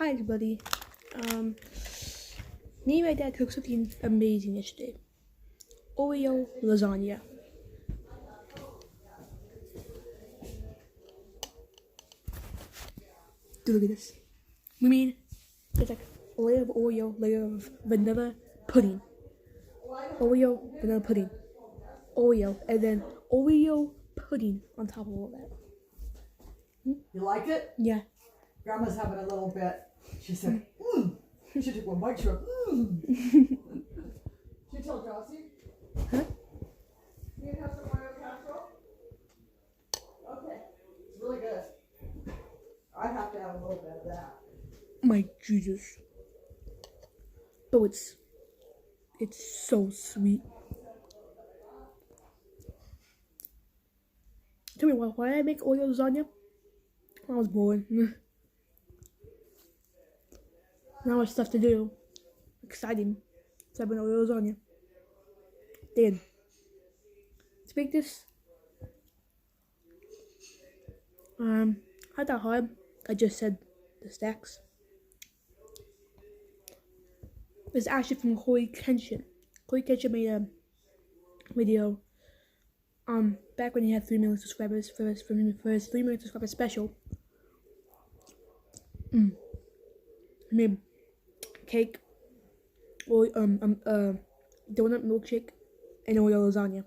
Hi everybody. Me and my dad cooked something amazing yesterday. Oreo lasagna. Dude, look at this. We mean it's like a layer of Oreo, layer of vanilla pudding. Oreo, vanilla pudding. Oreo, and then Oreo pudding on top of all that. You like it? Yeah. Grandma's having a little bit. She said, She took one bite, she went, She told Jossie? Huh? You have some Oreo casserole? Okay. It's really good. I have to have a little bit of that. My Jesus. Oh, it's so sweet. Tell me why did I make Oreo lasagna? I was bored. Now there's stuff to do. Exciting. So I've been Oreo lasagna. Then to make this, not that hard. I just said the stacks. It's actually from Cory Kenshin. Cory Kenshin made a video back when he had 3 million subscribers for his 3 million subscriber special. He made cake, or donut milkshake, and Oreo lasagna.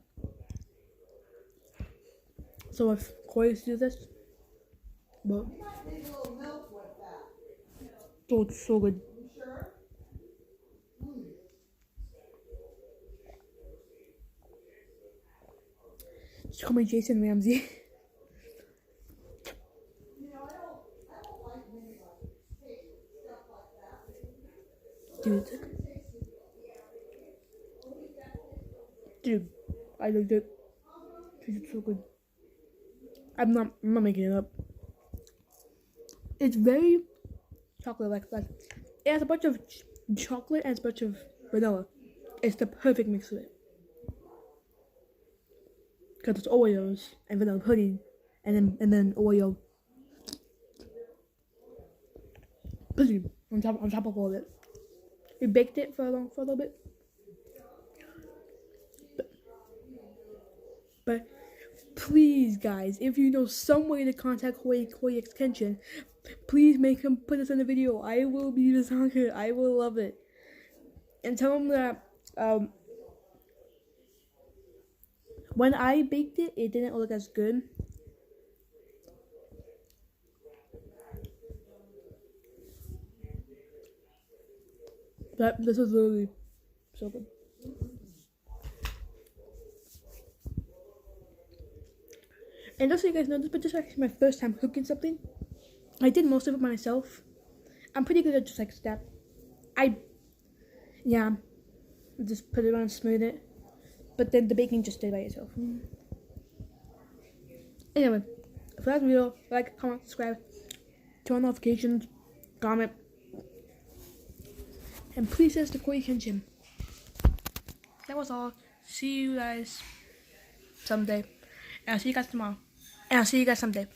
So if Cory used to do this, but You might need a little milk with that. oh, it's so good. You sure? Just call me Jason Ramsey. You know, I don't like many like cake stuff like that. Dude, I liked it. It's so good. I'm not making it up. It's very chocolate-like. It has a bunch of chocolate and a bunch of vanilla. It's the perfect mix of it. Because it's Oreos and vanilla pudding, and then Oreo pudding on top of all of it. We baked it for a little bit. But please, guys, if you know some way to contact Cory Kenshin, please make him put this in the video. I will be the songwriter. I will love it. And tell him that when I baked it, it didn't look as good. But this is literally so good. And just so you guys know, this is actually my first time cooking something. I did most of it myself. I'm pretty good at just like step. Just put it on, smooth it. But then the baking just stayed by itself. Anyway, if you like the video, like, comment, subscribe, turn on notifications, comment, and please send us to Cory Kenshin. That was all. See you guys someday. And I'll see you guys tomorrow. And I'll see you guys someday.